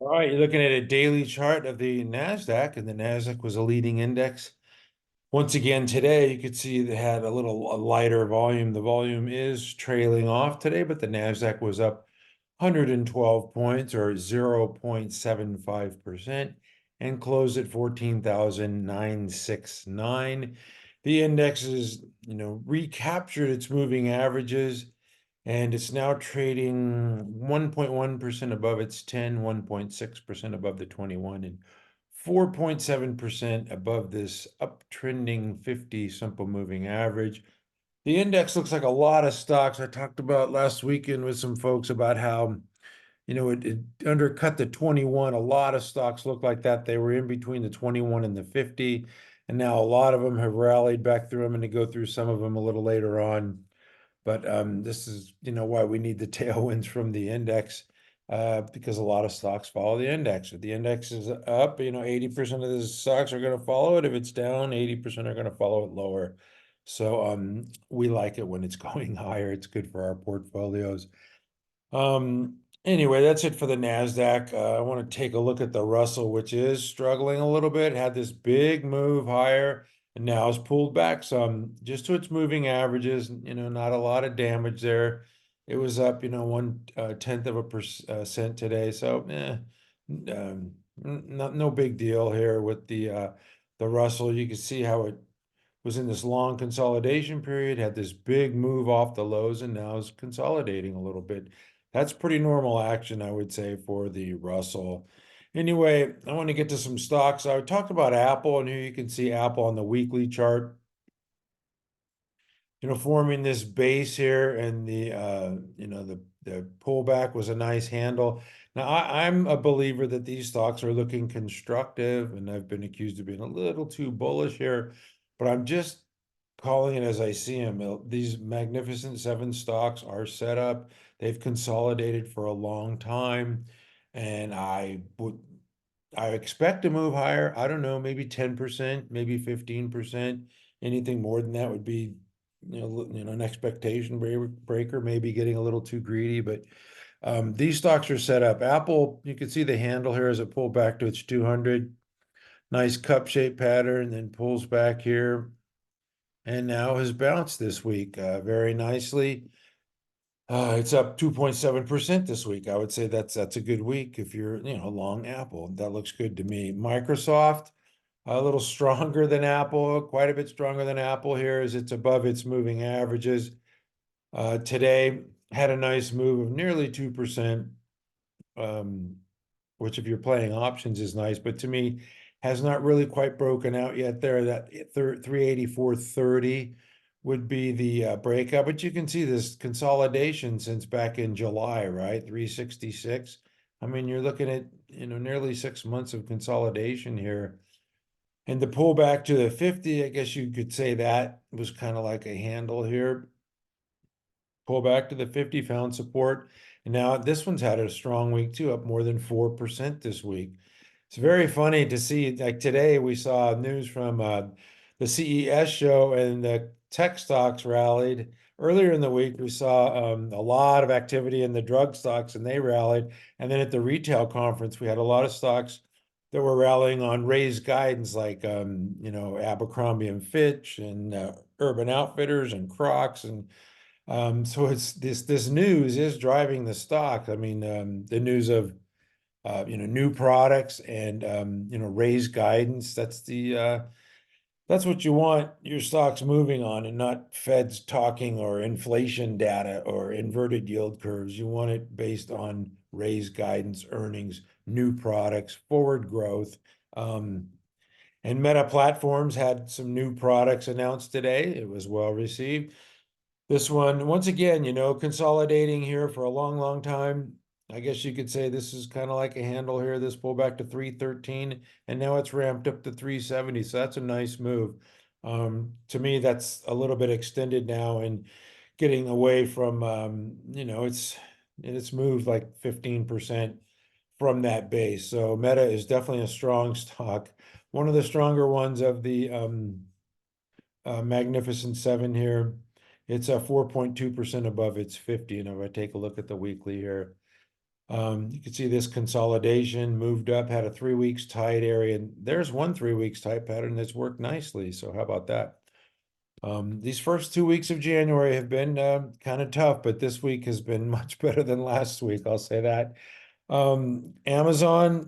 All right, you're looking at a daily chart of the Nasdaq, and the Nasdaq was a leading index. Once again, today you could see they had a lighter volume. The volume is trailing off today, but the Nasdaq was up 112 points or 0.75% and closed at 14,969. The index is, recaptured its moving averages, and it's now trading 1.1% above its 10, 1.6% above the 21, and 4.7% above this uptrending 50 simple moving average. The index looks like a lot of stocks. I talked about last weekend with some folks about how, it undercut the 21. A lot of stocks look like that. They were in between the 21 and the 50, and now a lot of them have rallied back through them, and to go through some of them a little later on. But this is, why we need the tailwinds from the index, because a lot of stocks follow the index. If the index is up, 80% of the stocks are going to follow it. If it's down, 80% are going to follow it lower. So we like it when it's going higher. It's good for our portfolios. Anyway, that's it for the Nasdaq. I want to take a look at the Russell, which is struggling a little bit. Had this big move higher and now it's pulled back some just to its moving averages. Not a lot of damage there. It was up, 1/10% today. So, no big deal here with the Russell. You can see how it was in this long consolidation period, had this big move off the lows, and now is consolidating a little bit. That's pretty normal action, I would say, for the Russell. Anyway, I want to get to some stocks. I talked about Apple, and here you can see Apple on the weekly chart, forming this base here, and the pullback was a nice handle. Now, I'm a believer that these stocks are looking constructive, and I've been accused of being a little too bullish here, but I'm just calling it as I see them. These Magnificent Seven stocks are set up. They've consolidated for a long time, and I expect to move higher. I don't know, maybe 10%, maybe 15%. Anything more than that would be, an expectation breaker, maybe getting a little too greedy. But these stocks are set up. Apple, you can see the handle here as it pulled back to its 200. Nice cup shape pattern, then pulls back here, and now has bounced this week very nicely. It's up 2.7% this week. I would say that's a good week if you're, long Apple. That looks good to me. Microsoft, a little stronger than Apple, quite a bit stronger than Apple here, as it's above its moving averages. Today had a nice move of nearly 2%, which if you're playing options is nice, but to me has not really quite broken out yet there. That 384.30 would be the breakout, but you can see this consolidation since back in July, right? 366. I mean, you're looking at, nearly 6 months of consolidation here. And the pullback to the 50, I guess you could say that was kind of like a handle here. Pull back to the 50, found support. And now this one's had a strong week too, up more than 4% this week. It's very funny to see, like today we saw news from the CES show, and the tech stocks rallied. Earlier in the week, we saw a lot of activity in the drug stocks, and they rallied. And then at the retail conference, we had a lot of stocks that were rallying on raised guidance, like Abercrombie and Fitch, and Urban Outfitters, and CROX, and so it's this news is driving the stock. I mean, the news of new products and raised guidance. That's what you want your stocks moving on, and not Fed's talking or inflation data or inverted yield curves. You want it based on raised guidance, earnings, new products, forward growth. And Meta Platforms had some new products announced today. It was well received. This one, once again, consolidating here for a long, long time. I guess you could say this is kind of like a handle here. This pullback to 313, and now it's ramped up to 370. So that's a nice move. To me, that's a little bit extended now, and getting away from, it's moved like 15% from that base. So Meta is definitely a strong stock. One of the stronger ones of the Magnificent Seven here. It's a 4.2% above its 50. And if I take a look at the weekly here, You can see this consolidation moved up, had a 3 weeks tight area. And there's one 3 weeks tight pattern that's worked nicely. So how about that? These first 2 weeks of January have been kind of tough, but this week has been much better than last week. I'll say that. Amazon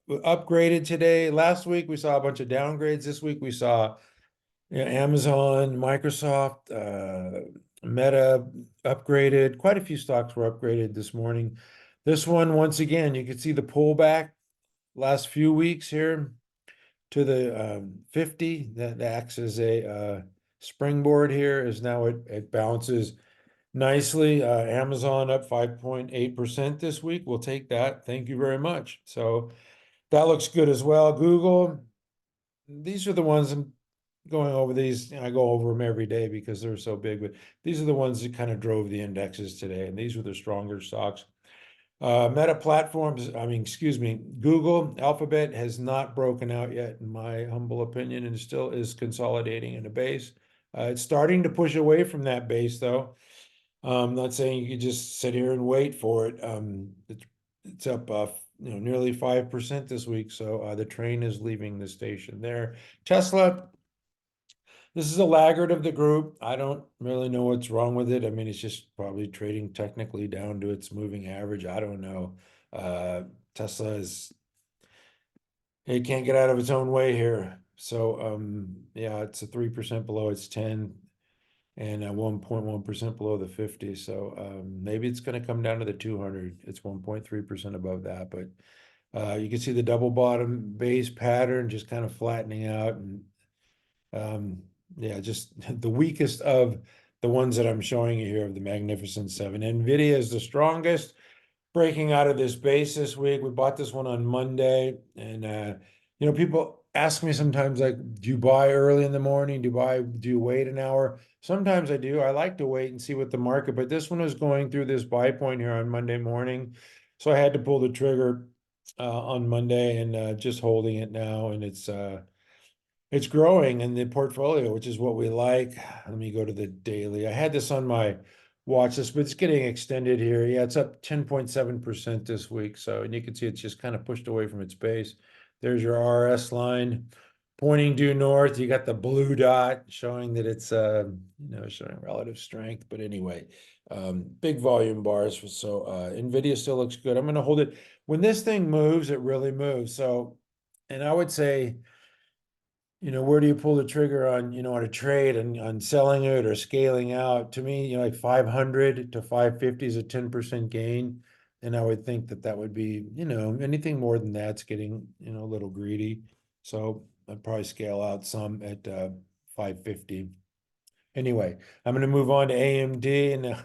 upgraded today. Last week we saw a bunch of downgrades. This week we saw Amazon, Microsoft, Meta upgraded. Quite a few stocks were upgraded this morning. This one, once again, you can see the pullback last few weeks here to the 50 that acts as a springboard here is now it bounces nicely. Amazon up 5.8% this week. We'll take that. Thank you very much. So that looks good as well. Google, these are the ones I'm going over these. I go over them every day because they're so big, but these are the ones that kind of drove the indexes today, and these were the stronger stocks. Meta Platforms, excuse me, Google, Alphabet has not broken out yet, in my humble opinion, and still is consolidating in a base. It's starting to push away from that base, though. Not saying you could just sit here and wait for it. It's up, nearly 5% this week, so the train is leaving the station there. Tesla, this is a laggard of the group. I don't really know what's wrong with it. I mean, it's just probably trading technically down to its moving average. I don't know. Tesla it can't get out of its own way here. So, yeah, it's a 3% below its 10 and 1.1% below the 50. So, maybe it's going to come down to the 200. It's 1.3% above that, but you can see the double bottom base pattern just kind of flattening out, and yeah, just the weakest of the ones that I'm showing you here of the Magnificent Seven. NVIDIA is the strongest, breaking out of this base this week. We bought this one on Monday, and people ask me sometimes, like, do you buy early in the morning? Do you wait an hour? Sometimes I do. I like to wait and see what the market, but this one was going through this buy point here on Monday morning. So I had to pull the trigger on Monday, and just holding it now, and it's growing in the portfolio, which is what we like. Let me go to the daily. I had this on my watch list, but it's getting extended here. Yeah, it's up 10.7% this week. So, and you can see it's just kind of pushed away from its base. There's your RS line pointing due north. You got the blue dot showing that it's showing relative strength. But anyway, big volume bars. So NVIDIA still looks good. I'm going to hold it. When this thing moves, it really moves. So, and I would say, where do you pull the trigger on a trade and on selling it or scaling out? To me, like 500 to 550 is a 10% gain. And I would think that would be, anything more than that's getting, a little greedy. So I'd probably scale out some at 550. Anyway, I'm going to move on to AMD, and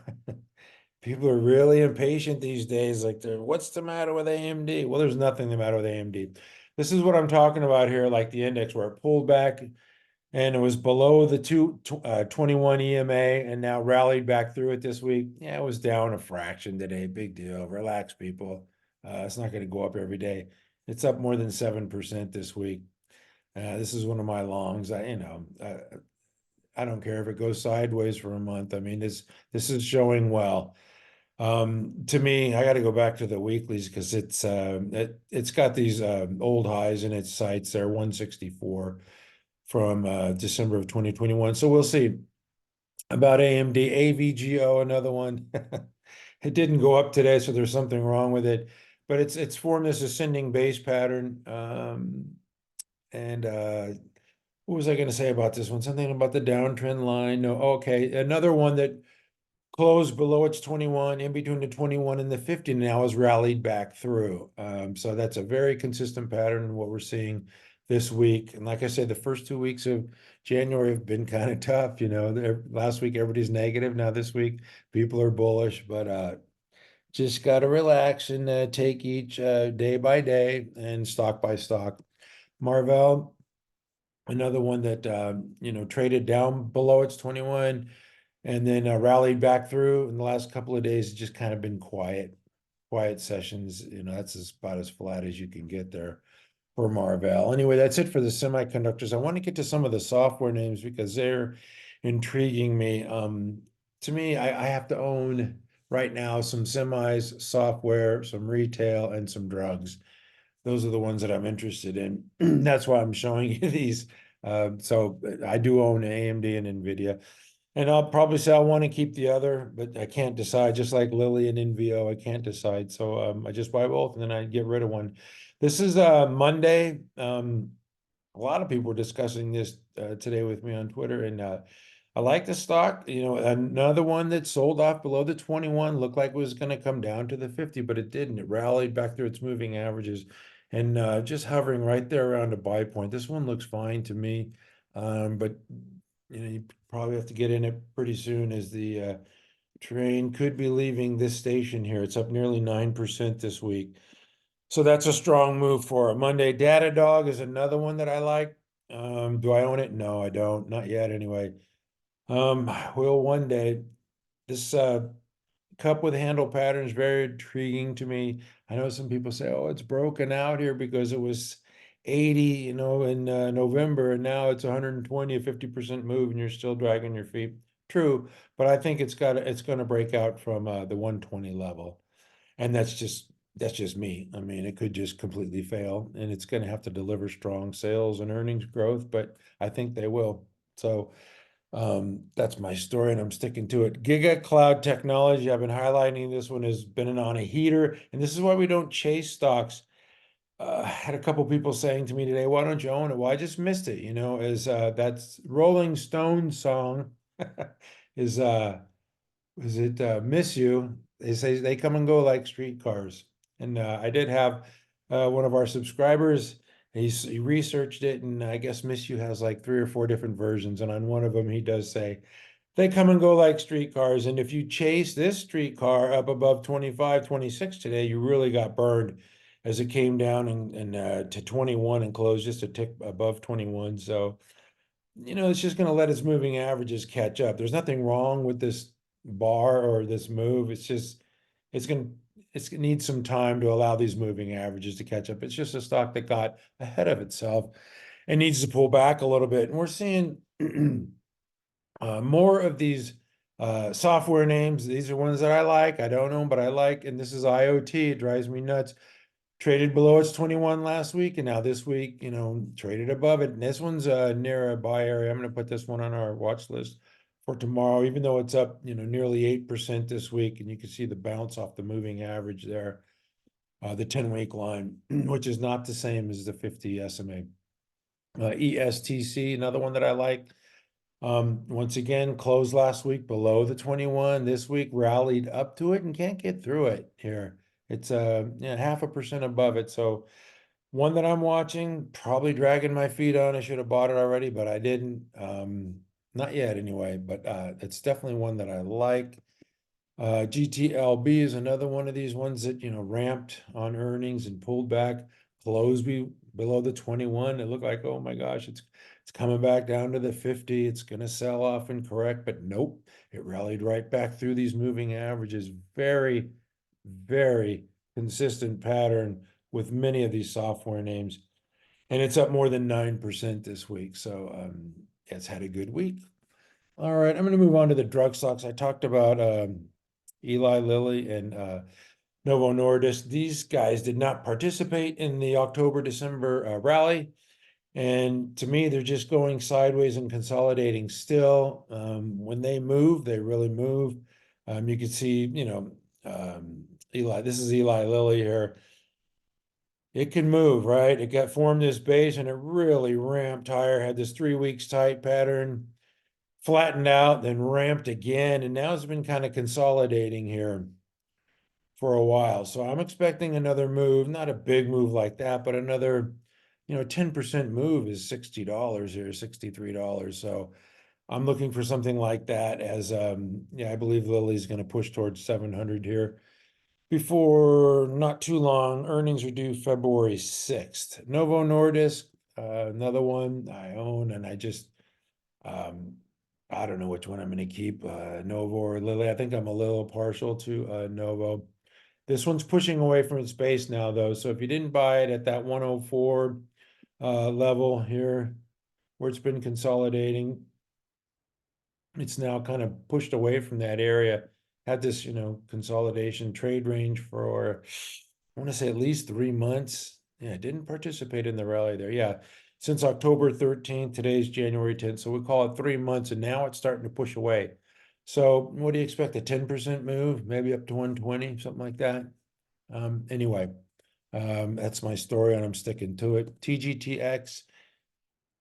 people are really impatient these days. Like, what's the matter with AMD? Well, there's nothing the matter with AMD. This is what I'm talking about here, like the index where it pulled back and it was below the 21 EMA and now rallied back through it this week. Yeah, it was down a fraction today. Big deal. Relax, people. It's not going to go up every day. It's up more than 7% this week. This is one of my longs. I don't care if it goes sideways for a month. I mean, this is showing well. To me, I got to go back to the weeklies because it's got these old highs in its sights there, 164 from December of 2021. So we'll see about AMD. AVGO, another one. It didn't go up today, so there's something wrong with it. But it's formed this ascending base pattern. And what was I going to say about this one? Something about the downtrend line. No, okay. Another one that closed below its 21, in between the 21 and the 50 now has rallied back through. So that's a very consistent pattern in what we're seeing this week. And like I said, the first 2 weeks of January have been kind of tough. Last week everybody's negative. Now this week people are bullish, but just got to relax and take each day by day and stock by stock. MRVL, another one that traded down below its 21 and then rallied back through in the last couple of days. It's just kind of been quiet sessions. That's about as flat as you can get there for MRVL. Anyway, that's it for the semiconductors. I want to get to some of the software names because they're intriguing me. To me, I have to own right now, some semis, software, some retail, and some drugs. Those are the ones that I'm interested in. That's why I'm showing you these. So I do own AMD and NVIDIA. And I'll probably say I want to keep the other, but I can't decide. Just like Lilly and NVO, I can't decide. So I just buy both and then I get rid of one. This is Monday. A lot of people were discussing this today with me on Twitter, and I like the stock. You know, another one that sold off below the 21 looked like it was going to come down to the 50, but it didn't. It rallied back through its moving averages and just hovering right there around a buy point. This one looks fine to me, but you know, you probably have to get in it pretty soon as the train could be leaving this station here. It's up nearly 9% this week. So that's a strong move for a Monday. Datadog is another one that I like. Do I own it? No, I don't. Not yet anyway. Will one day. This cup with handle pattern is very intriguing to me. I know some people say, oh, it's broken out here because it was 80, you know, in November, and now it's 120, a 50% move, and you're still dragging your feet. True, but I think it's going to break out from the 120 level. And that's just me. I mean, it could just completely fail, and it's going to have to deliver strong sales and earnings growth, but I think they will. So that's my story, and I'm sticking to it. Giga Cloud Technology, I've been highlighting this one has been on a heater, and this is why we don't chase stocks. I had a couple people saying to me today, why don't you own it? Well, I just missed it, you know, as that's Rolling Stone song is is it Miss You? They say they come and go like streetcars. And I did have one of our subscribers, he researched it, and I guess Miss You has like 3 or 4 different versions. And on one of them, he does say, they come and go like streetcars. And if you chase this streetcar up above 25, 26 today, you really got burned as it came down and to 21 and closed just a tick above 21. So, you know, it's just going to let its moving averages catch up. There's nothing wrong with this bar or this move. It's just, it's going to, it's going to need some time to allow these moving averages to catch up. It's just a stock that got ahead of itself and needs to pull back a little bit. And we're seeing more of these software names. These are ones that I like. I don't own, but I like. And this is IoT. It drives me nuts. Traded below its 21 last week, and now this week, you know, traded above it. And this one's near a buy area. I'm going to put this one on our watch list for tomorrow, even though it's up, you know, nearly 8% this week. And you can see the bounce off the moving average there, the 10-week line, which is not the same as the 50 SMA. ESTC, another one that I like. Once again, closed last week below the 21. This week rallied up to it and can't get through it here. It's yeah, 0.5% above it. So one that I'm watching, probably dragging my feet on. I should have bought it already, but I didn't. Not yet anyway, but it's definitely one that I like. GTLB is another one of these ones that, you know, ramped on earnings and pulled back, closed below the 21. It looked like, oh my gosh, it's coming back down to the 50. It's going to sell off and correct, but nope, it rallied right back through these moving averages. Very, very consistent pattern with many of these software names. And it's up more than 9% this week. So it's had a good week. All right, I'm going to move on to the drug stocks. I talked about Eli Lilly and Novo Nordisk. These guys did not participate in the October-December rally. And to me, they're just going sideways and consolidating still. When they move, they really move. You can see, you know, this is Eli Lilly here. It can move, right? It got formed this base and it really ramped higher, had this 3 weeks tight pattern, flattened out, then ramped again. And now it's been kind of consolidating here for a while. So I'm expecting another move, not a big move like that, but another, you know, 10% move is $60 here, $63. So I'm looking for something like that as, yeah, I believe Lilly's going to push towards 700 here before not too long. Earnings are due February 6th. Novo Nordisk, another one I own, and I just, I don't know which one I'm going to keep, Novo or Lilly. I think I'm a little partial to Novo. This one's pushing away from its base now, though. So if you didn't buy it at that 104 level here, where it's been consolidating, it's now kind of pushed away from that area. had this, consolidation trade range for, I want to say at least 3 months. Yeah, didn't participate in the rally there. Yeah, since October 13th, today's January 10th. So we call it 3 months, and now it's starting to push away. So what do you expect? A 10% move, maybe up to 120, something like that. Anyway, that's my story, and I'm sticking to it. TGTX.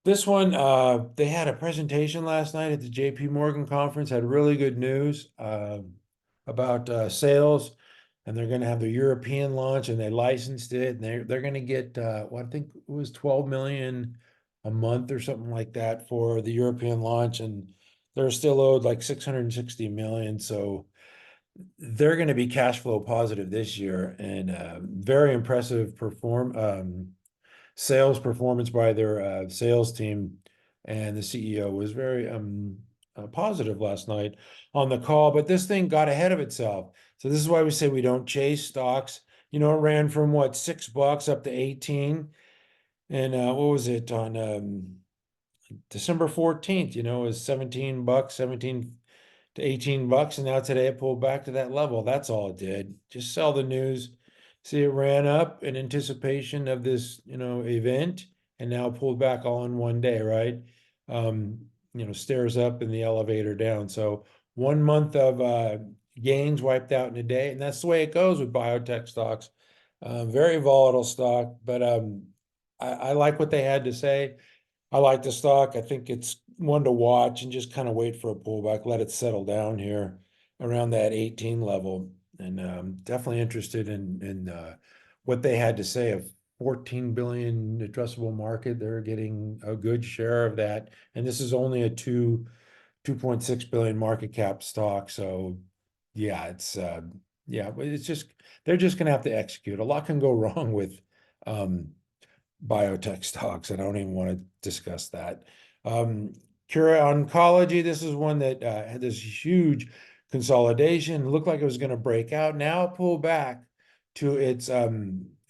This one, they had a presentation last night at the JP Morgan conference, had really good news about sales, and they're going to have the European launch, and they licensed it, and they're going to get I think it was 12 million a month or something like that for the European launch, and they're still owed like 660 million, so they're going to be cash flow positive this year, and very impressive sales performance by their sales team, and the CEO was very positive last night on the call. But this thing got ahead of itself, so this is why we say we don't chase stocks. It ran from what, $6 up to 18, and what was it on December 14th? It was $17, 17 to $18, and now today it pulled back to that level. That's all it did. Just sell the news. See, it ran up in anticipation of this, event, and now pulled back all in one day, right? Stairs up and the elevator down. So 1 month of gains wiped out in a day, and that's the way it goes with biotech stocks. Very volatile stock, but I like what they had to say. I like the stock. I think it's one to watch and just kind of wait for a pullback, let it settle down here around that 18 level. And definitely interested in what they had to say. Of 14 billion addressable market, they're getting a good share of that. And this is only a 2.6 billion market cap stock. So yeah, but it's just, they're just gonna have to execute. A lot can go wrong with biotech stocks. I don't even want to discuss that. KURA Oncology, this is one that had this huge consolidation. It looked like it was going to break out. Now it pulled back to its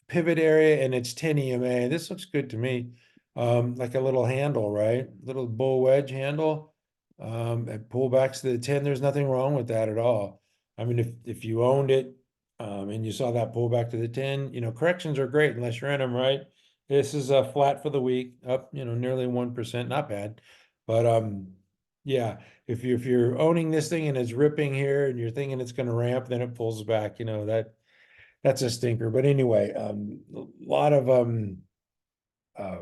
pivot area and its 10 EMA. This looks good to me. Like a little handle, right? Little bull wedge handle. It pullbacks to the 10. There's nothing wrong with that at all. I mean, if you owned it and you saw that pullback to the 10, corrections are great unless you're in them, right? This is a flat for the week, up, nearly 1%, not bad. But yeah, if you're owning this thing and it's ripping here and you're thinking it's going to ramp, then it pulls back, that's a stinker. But anyway, a lot of uh,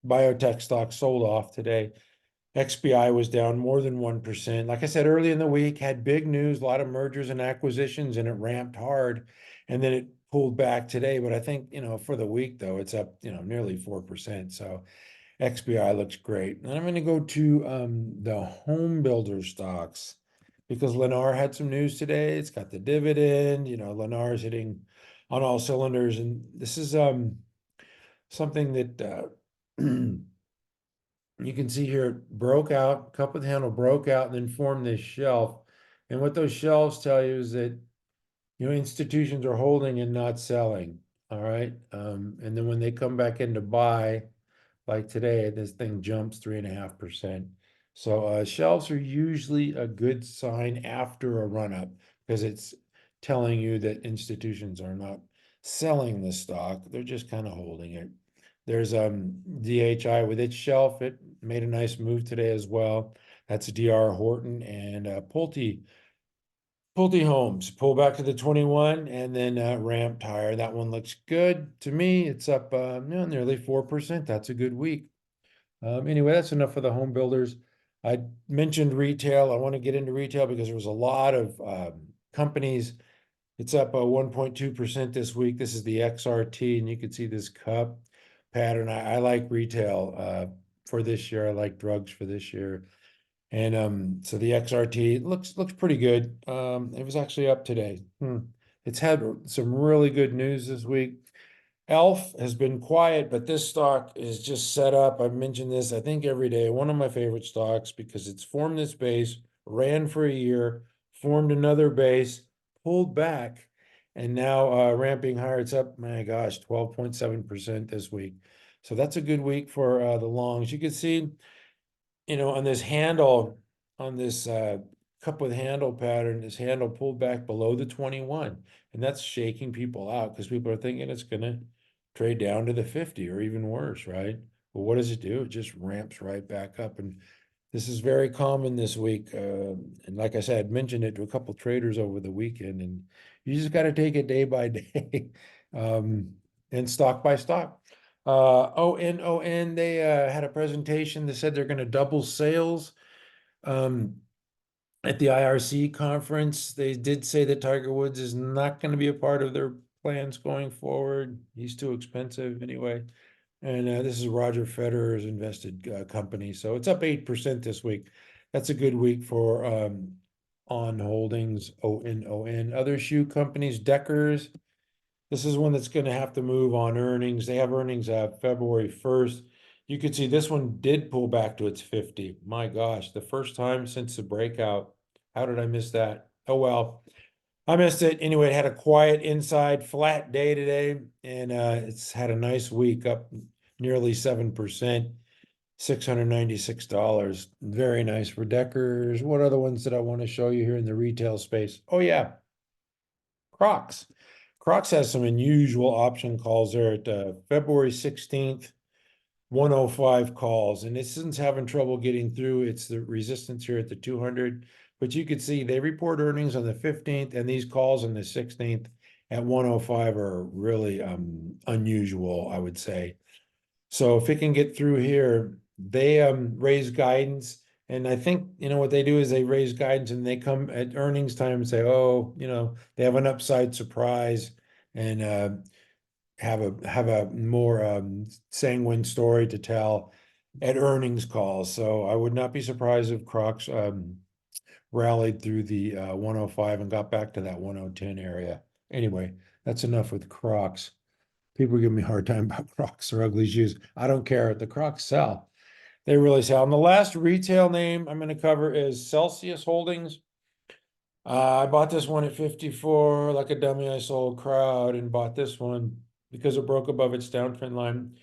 biotech stocks sold off today. XBI was down more than 1%. Like I said, early in the week, had big news, a lot of mergers and acquisitions, and it ramped hard, and then it pulled back today. But I think, for the week though, it's up, nearly 4%. So XBI looks great. And I'm going to go to the home builder stocks, because Lennar had some news today. It's got the dividend, Lennar's hitting on all cylinders, and this is something that you can see here, it broke out, cup with handle broke out, and then formed this shelf. And what those shelves tell you is that, institutions are holding and not selling. All right. And then when they come back in to buy, like today, this thing jumps 3.5%. So shelves are usually a good sign after a run up, because it's telling you that institutions are not selling the stock. They're just kind of holding it. There's DHI with its shelf. It made a nice move today as well. That's DR Horton and Pulte Homes. Pull back to the 21 and then ramped higher. That one looks good to me. It's up nearly 4%. That's a good week. Anyway, that's enough for the home builders. I mentioned retail. I want to get into retail because there was a lot of companies. It's up 1.2% this week. This is the XRT, and you can see this cup pattern. I like retail for this year. I like drugs for this year. And so the XRT looks pretty good. It was actually up today. It's had some really good news this week. ELF has been quiet, but this stock is just set up. I've mentioned this, I think, every day. One of my favorite stocks, because it's formed this base, ran for a year, formed another base, pulled back, and now ramping higher. It's up, my gosh, 12.7% this week. So that's a good week for the longs. You can see, on this handle, on this cup with handle pattern, this handle pulled back below the 21, and that's shaking people out because people are thinking it's going to trade down to the 50 or even worse, right? But what does it do? It just ramps right back up, and this is very common this week. And like I said, I mentioned it to a couple traders over the weekend, and you just got to take it day by day, and stock by stock. ONON, they had a presentation. They said they're going to double sales. At the IRC conference, they did say that Tiger Woods is not going to be a part of their plans going forward. He's too expensive anyway. And this is Roger Federer's invested company. So it's up 8% this week. That's a good week for On Holdings, ONON. Other shoe companies, Deckers. This is one that's going to have to move on earnings. They have earnings February 1st. You can see this one did pull back to its 50. My gosh, the first time since the breakout. How did I miss that? Oh, well, I missed it. Anyway, it had a quiet inside flat day today, and it's had a nice week, up nearly 7%, $696. Very nice for Deckers. What other ones did I want to show you here in the retail space? Oh, yeah, CROX. CROX has some unusual option calls there at February 16th, 105 calls, and this isn't having trouble getting through. It's the resistance here at the 200, but you could see they report earnings on the 15th, and these calls on the 16th at 105 are really unusual, I would say. So if it can get through here, they raise guidance. And I think, what they do is they raise guidance and they come at earnings time and say, oh, they have an upside surprise and have a more sanguine story to tell at earnings calls. So I would not be surprised if CROX rallied through the 105 and got back to that 110 area. Anyway, that's enough with CROX. People give me a hard time about Crocs or ugly shoes. I don't care. The Crocs sell. They really sell. And the last retail name I'm going to cover is Celsius Holdings. I bought this one at 54. Like a dummy, I sold Crowd and bought this one because it broke above its downtrend line.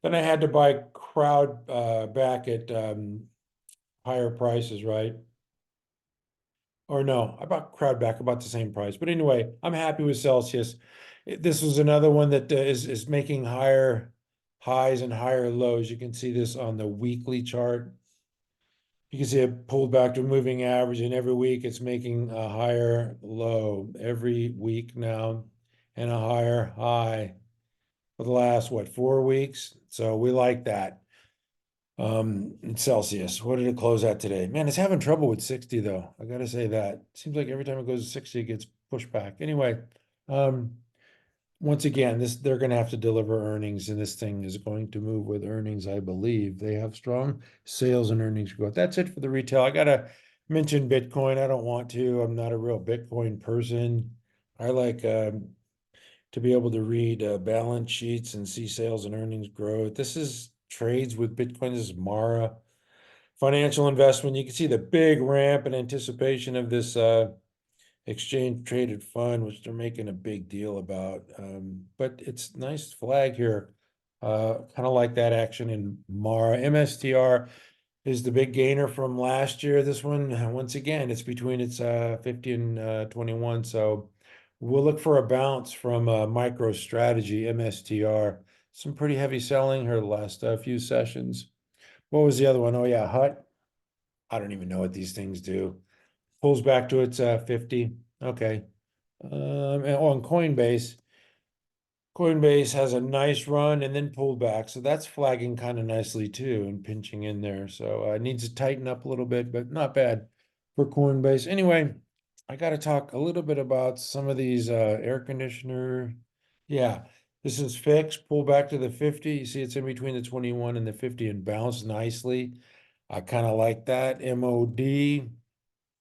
Then I had to buy Crowd back at higher prices, right? Or no, I bought Crowd back about the same price. But anyway, I'm happy with Celsius. This was another one that is making higher highs and higher lows. You can see this on the weekly chart. You can see it pulled back to a moving average, and every week it's making a higher low every week now, and a higher high for the last, 4 weeks? So we like that. Celsius, what did it close at today? Man, it's having trouble with 60 though. I gotta say that. Seems like every time it goes to 60, it gets pushed back. Anyway, once again, they're gonna have to deliver earnings, and this thing is going to move with earnings, I believe. They have strong sales and earnings growth. That's it for the retail. I gotta mention Bitcoin. I don't want to. I'm not a real Bitcoin person. I like to be able to read balance sheets and see sales and earnings growth. This is trades with Bitcoin. This is Mara financial investment. You can see the big ramp in anticipation of this exchange traded fund, which they're making a big deal about. But it's nice flag here. Kind of like that action in Mara. MSTR is the big gainer from last year. This one, once again, it's between its 50 and 21. So we'll look for a bounce from MicroStrategy, MSTR. Some pretty heavy selling here the last few sessions. What was the other one? Oh, yeah, Hut. I don't even know what these things do. Pulls back to its 50. Okay. And on Coinbase, Coinbase has a nice run and then pulled back. So that's flagging kind of nicely too and pinching in there. So it needs to tighten up a little bit, but not bad for Coinbase. Anyway, I got to talk a little bit about some of these air conditioner. Yeah, this is fixed, pull back to the 50. You see it's in between the 21 and the 50 and bounced nicely. I kind of like that. MOD,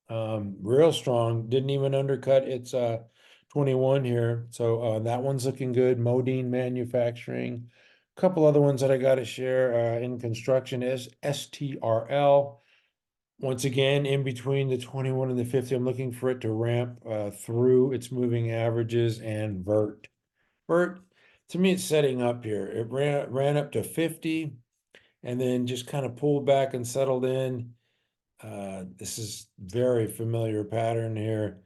real strong, didn't even undercut its 21 here. So that one's looking good. Modine Manufacturing. A couple other ones that I got to share in construction is STRL. Once again, in between the 21 and the 50, I'm looking for it to ramp through its moving averages and vert. Vert, to me, it's setting up here. It ran up to 50 and then just kind of pulled back and settled in. This is very familiar pattern here.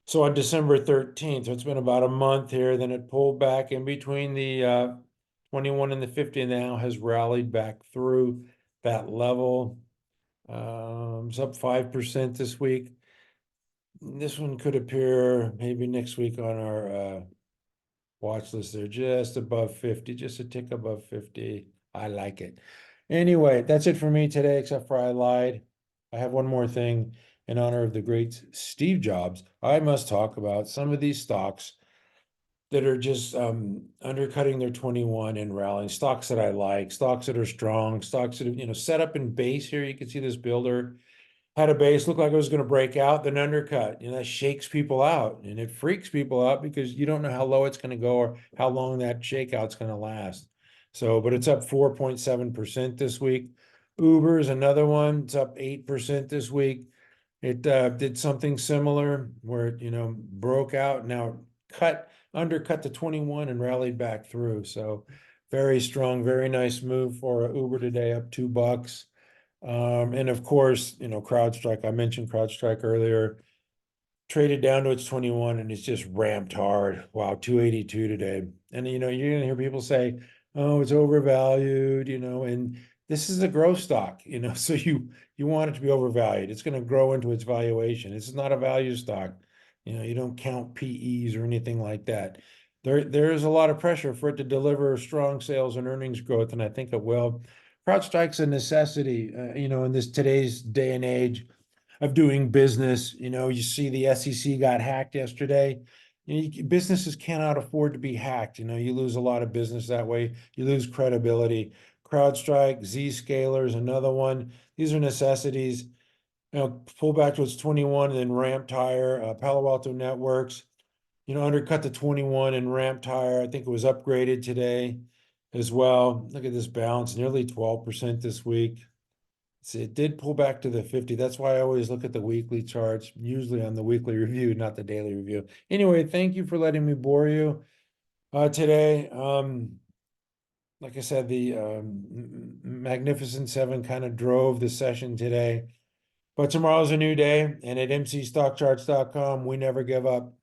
So on December 13th, so it's been about a month here, then it pulled back in between the 21 and the 50 and now has rallied back through that level. It's up 5% this week. This one could appear maybe next week on our watch list. They're just above 50, just a tick above 50. I like it. Anyway, that's it for me today, except for I lied. I have one more thing. In honor of the great Steve Jobs, I must talk about some of these stocks that are just undercutting their 21 and rallying. Stocks that I like, stocks that are strong, stocks that are, set up in base here. You can see this builder had a base, looked like it was going to break out, then undercut. That shakes people out and it freaks people out because you don't know how low it's going to go or how long that shakeout's going to last. So, but it's up 4.7% this week. Uber is another one. It's up 8% this week. It did something similar where it, broke out, now undercut the 21 and rallied back through. So very strong, very nice move for Uber today, up $2. And of course, CrowdStrike, I mentioned CrowdStrike earlier, traded down to its 21 and it's just ramped hard. Wow, 282 today. And you're gonna hear people say, oh, it's overvalued, and this is a growth stock, so you want it to be overvalued. It's going to grow into its valuation. It's not a value stock. You don't count PEs or anything like that. There is a lot of pressure for it to deliver strong sales and earnings growth, and I think it will. CrowdStrike's a necessity, in this today's day and age of doing business. You see the SEC got hacked yesterday. Businesses cannot afford to be hacked. You lose a lot of business that way. You lose credibility. CrowdStrike, Zscaler is another one. These are necessities. Pull back to its 21 and then ramped higher. Palo Alto Networks, undercut the 21 and ramped higher. I think it was upgraded today as well. Look at this bounce, nearly 12% this week. So it did pull back to the 50. That's why I always look at the weekly charts, usually on the weekly review, not the daily review. Anyway, thank you for letting me bore you today. Like I said, the Magnificent Seven kind of drove the session today. But tomorrow's a new day, and at mcstockcharts.com, we never give up.